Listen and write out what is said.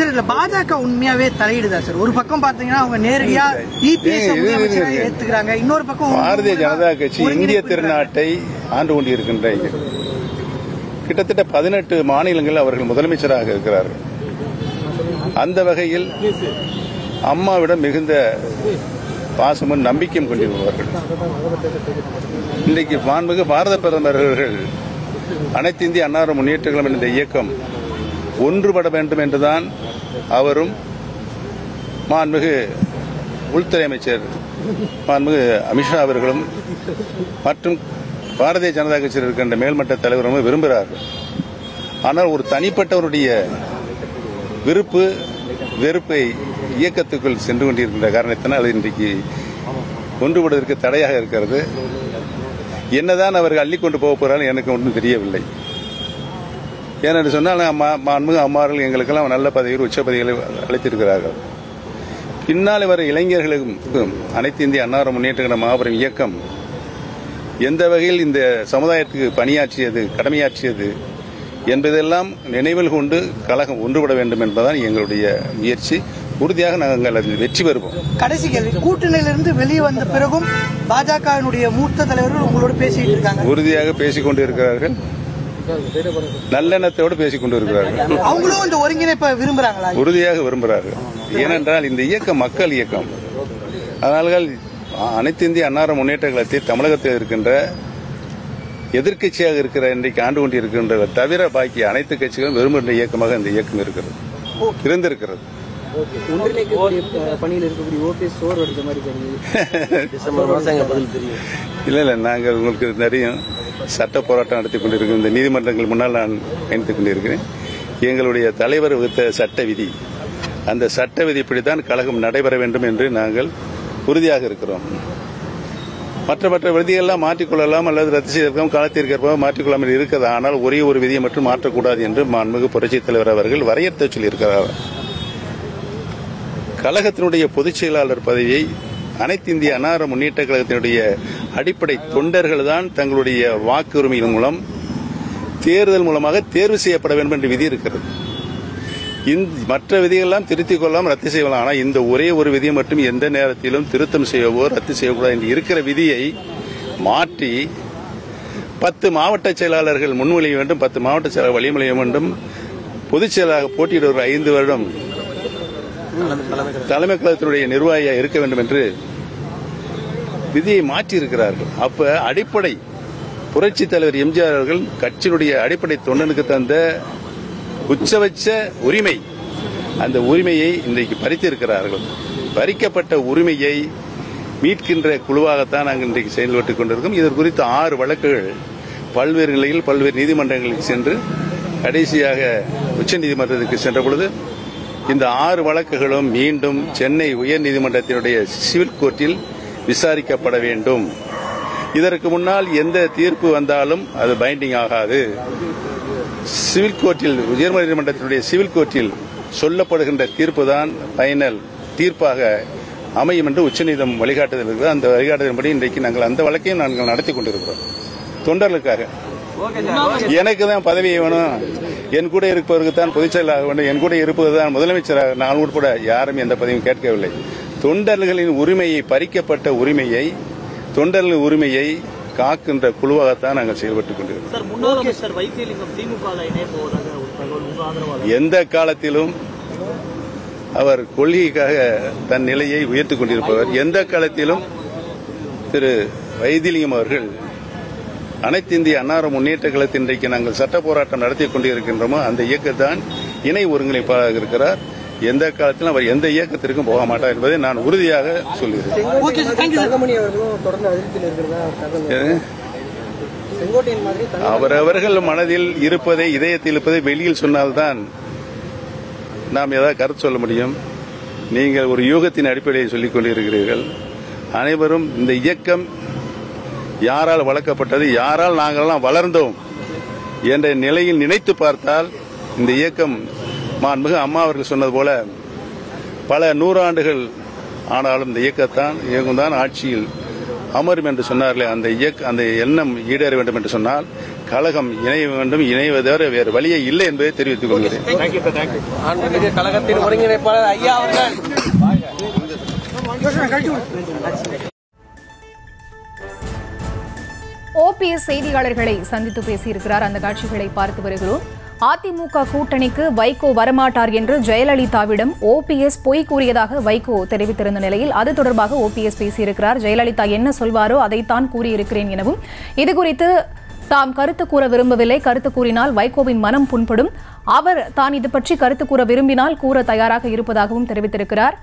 Sir இல்ல பாஜக உண்மையாவே தலையிடுதா சார்? ஒரு பக்கம் பாத்தீங்கன்னா அவங்க நேரடியா ஏத்துக்கிறாங்க, இன்னொரு பக்கம் பாரதிய ஜனதா கட்சி இந்திய திருநாட்டை ஆண்டு கொண்டிருக்கின்ற கிட்டத்தட்ட 18 மாநிலங்களில் அவர்கள் முதலமைச்சராக இருக்கிறார்கள். அந்த வகையில் அம்மாவிடம் மிகுந்த பாசமும் நம்பிக்கையும் கொண்டிருப்பவர்கள். இன்றைக்கு மாண்புமிகு பாரத பிரதமர் அவர்கள் அனைத்து இந்திய அன்னார முன்னேற்ற கழகம் என்ற இயக்கம் ஒன்றுபட வேண்டும் என்றுதான் அவரும் மாண்புமிகு உள்துறை அமைச்சர் மாண்புமிகு அமித்ஷா அவர்களும் மற்றும் பாரதிய ஜனதா கட்சியில் இருக்கின்ற மேல்மட்ட தலைவரும் விரும்புகிறார்கள். ஆனால் ஒரு தனிப்பட்டவருடைய விருப்பு வெறுப்பை இயக்கத்துக்குள் சென்று கொண்டிருக்கின்ற காரணத்தினால் அது இன்றைக்கு ஒன்றுபடுவதற்கு தடையாக இருக்கிறது. என்னதான் அவர்கள் அள்ளிக்கொண்டு போக போறார்கள் எனக்கு ஒன்றும் தெரியவில்லை. ஏனென்று சொன்னால் மாண்புமிகு அம்மார்கள் எங்களுக்கெல்லாம் நல்ல பதவிகள் உச்ச பதவிகளை அளித்திருக்கிறார்கள். பின்னால் வர இளைஞர்களுக்கும் அனைத்து இந்திய அன்னார முன்னேற்ற கழக மாபெரும் இயக்கம் எந்த வகையில் இந்த சமுதாயத்துக்கு பணியாற்றியது, கடமையாற்றியது என்பதெல்லாம் நினைவில் கொண்டு கழகம் ஒன்றுபட வேண்டும் என்பதுதான் எங்களுடைய முயற்சி. உறுதியாக நாங்கள் அதில் வெற்றி பெறுவோம். கடைசி கேள்வி, கூட்டணியிலிருந்து வெளியே வந்த பிறகும் பாஜகவினுடைய மூத்த தலைவர்கள் உங்களோடு பேசிட்டு இருக்காங்க. உறுதியாக பேசிக் கொண்டு இருக்கிறார்கள், நல்லெண்ணத்தோடு பேசிக் கொண்டு இருக்கிறார்கள். அவங்களும் இந்த ஒருங்கிணைப்பை விரும்புறாங்களா? உறுதியாக விரும்புகிறார்கள். ஏனென்றால் இந்த இயக்கம் மக்கள் இயக்கம். அதனால்கள் அனைத்து இந்திய அன்னார முன்னேற்ற கழகத்தை தமிழகத்தில் இருக்கின்ற எதிர்க்கட்சியாக இருக்கிற இன்றைக்கு ஆண்டு கொண்டிருக்கின்ற தவிர பாக்கி அனைத்து கட்சிகளும் விரும்புகின்ற இயக்கமாக இந்த இயக்கம் இருக்கிறது, இருந்திருக்கிறது. இல்ல நாங்கள் உங்களுக்கு தெரியும், சட்ட போராட்டம் நடத்தி கொண்டிருக்கிறோம். இந்த நீதிமன்றங்கள் முன்னால் நான் பயணித்துக் கொண்டிருக்கிறேன். எங்களுடைய தலைவர் வகுத்த சட்ட விதி, அந்த சட்ட விதிப்படித்தான் கழகம் நடைபெற வேண்டும் என்று நாங்கள் உறுதியாக இருக்கிறோம். மற்ற விதியெல்லாம் மாற்றிக்கொள்ளலாம் அல்லது ரத்து செய்திருக்கலாம், காலத்திற்கு ஏற்ப மாற்றிக்கொள்ளாமல் இருக்கிறது. ஆனால் ஒரே ஒரு விதியை மட்டும் மாற்றக்கூடாது என்று மாண்புமிகு புரட்சித் தலைவர் அவர்கள் வரையறுத்து சொல்லியிருக்கிறார். கழகத்தினுடைய பொதுச் செயலாளர் பதவியை அனைத்து இந்திய அன்னார முன்னேற்ற கழகத்தினுடைய அடிப்படை தொண்டர்கள் தான் தங்களுடைய வாக்குரிமையின் மூலம் தேர்தல் மூலமாக தேர்வு செய்யப்பட வேண்டும் என்று விதி இருக்கிறது. மற்ற விதிகளெல்லாம் திருத்திக் கொள்ளலாம், ரத்து செய்யலாம். ஆனால் இந்த ஒரே ஒரு விதியை மட்டும் எந்த நேரத்திலும் திருத்தம் செய்யவோ ரத்து செய்யக்கூடாது என்று இருக்கிற விதியை மாற்றி 10 மாவட்ட செயலாளர்கள் முன்மொழிய வேண்டும், 10 மாவட்ட செயலாளர் வழிமொழிய வேண்டும், பொதுச் செயலாளராக போட்டியிடுவர் 5 வருடம் தலைமை கழகத்தினுடைய நிர்வாகியாக இருக்க வேண்டும் என்று விதியை மாற்றி இருக்கிறார்கள். அப்ப அடிப்படை புரட்சித் தலைவர் எம்ஜிஆர் அவர்கள் கட்சியினுடைய அடிப்படை தொண்டனுக்கு தந்த உச்சபட்ச உரிமை, அந்த உரிமையை இன்றைக்கு பறித்திருக்கிறார்கள். பறிக்கப்பட்ட உரிமையை மீட்கின்ற குழுவாகத்தான் நாங்கள் இன்றைக்கு செயல்பட்டுக் கொண்டிருக்கோம். இது குறித்து 6 வழக்குகள் பல்வேறு நிலையில் பல்வேறு நீதிமன்றங்களுக்கு சென்று கடைசியாக உச்சநீதிமன்றத்திற்கு சென்ற பொழுது இந்த 6 வழக்குகளும் மீண்டும் சென்னை உயர்நீதிமன்றத்தினுடைய சிவில் கோர்ட்டில் விசாரிக்கப்பட வேண்டும். இதற்கு முன்னால் எந்த தீர்ப்பு வந்தாலும் அது பைண்டிங் ஆகாது. சிவில் கோர்ட்டில், உயர்நீதிமன்றத்தினுடைய சிவில் கோர்ட்டில் சொல்லப்படுகின்ற தீர்ப்பு தான் பைனல் தீர்ப்பாக அமையும் என்று உச்சநீதிமன்றம் வழிகாட்டுதல் இருக்கிறது. அந்த வழிகாட்டுதலின்படி இன்றைக்கு நாங்கள் அந்த வழக்கையும் நாங்கள் நடத்தி கொண்டிருக்கிறோம். தொண்டர்களுக்காக எனக்கு தான் பதவி வேணும், என் கூட இருப்பவருக்கு தான் பொதுச் செயலாளர் வேண்டும், என் கூட இருப்பதுதான் முதலமைச்சராக, நான் உட்பட யாரும் எந்த பதவியும் கேட்கவில்லை. தொண்டர்களின் உரிமையை, பறிக்கப்பட்ட உரிமையை, தொண்டர்களின் உரிமையை காக்கின்ற குழுவாகத்தான் நாங்கள் செயல்பட்டுக் கொண்டிருக்கிறோம். எந்த காலத்திலும் அவர் கொள்கைக்காக தன் நிலையை உயர்த்திக் கொண்டிருப்பவர். எந்த காலத்திலும் திரு வைத்திலிங்கம் அவர்கள் அனைத்து இந்திய அன்னார முன்னேற்ற கழகத்தின் இன்றைக்கு நாங்கள் சட்ட போராட்டம் நடத்தி கொண்டிருக்கின்றோமோ அந்த இயக்கத்தான் இணை ஒருங்கிணைப்பாளராக இருக்கிறார். எந்த காலத்திலும் அவர் எந்த இயக்கத்திற்கும் போக மாட்டார் என்பதை நான் உறுதியாக சொல்கிறேன். அவரவர்கள் மனதில் இருப்பதை, இதயத்தில் இருப்பதை வெளியில் சொன்னால்தான் நாம் ஏதாவது கருத்து சொல்ல முடியும். நீங்கள் ஒரு யூகத்தின் அடிப்படையில் சொல்லிக் கொண்டிருக்கிறீர்கள். அனைவரும் இந்த இயக்கம் யாரால் வளர்க்கப்பட்டது, யாரால் நாங்கள்லாம் வளர்ந்தோம் என்ற நிலையில் நினைத்து பார்த்தால் இந்த இயக்கம் மாண்புமிகு அம்மா அவர்கள் சொன்னது போல பல 100 ஆண்டுகள் ஆனாலும் இந்த இயக்கம்தான் ஆட்சியில் அமரும் என்று சொன்னார்களே, அந்த எண்ணம் ஈடேற வேண்டும் என்று சொன்னால் கழகம் இணைய வேண்டும், இணைவதவரை வேறு வழியே இல்லை என்பதை தெரிவித்துக் கொள்கிறேன். கழகத்தின் ஒருங்கிணைப்பாளர் ஐயா அவர்கள் ஓபிஎஸ் செய்தியாளர்களை சந்தித்து பேசியிருக்கிறார். அந்த காட்சிகளை பார்த்து வருகிறோம். அதிமுக கூட்டணிக்கு வைகோ வரமாட்டார் என்று ஜெயலலிதாவிடம் ஓபிஎஸ் பொய் கூறியதாக வைகோ தெரிவித்திருந்த நிலையில் அது தொடர்பாக ஓபிஎஸ் பேசியிருக்கிறார். ஜெயலலிதா என்ன சொல்வாரோ அதைத்தான் கூறியிருக்கிறேன் எனவும், இதுகுறித்து தாம் கருத்து கூற விரும்பவில்லை, கருத்து கூறினால் வைகோவின் மனம் புண்படும், அவர் தான் இது பற்றி கருத்து கூற விரும்பினால் கூற தயாராக இருப்பதாகவும் தெரிவித்திருக்கிறார்.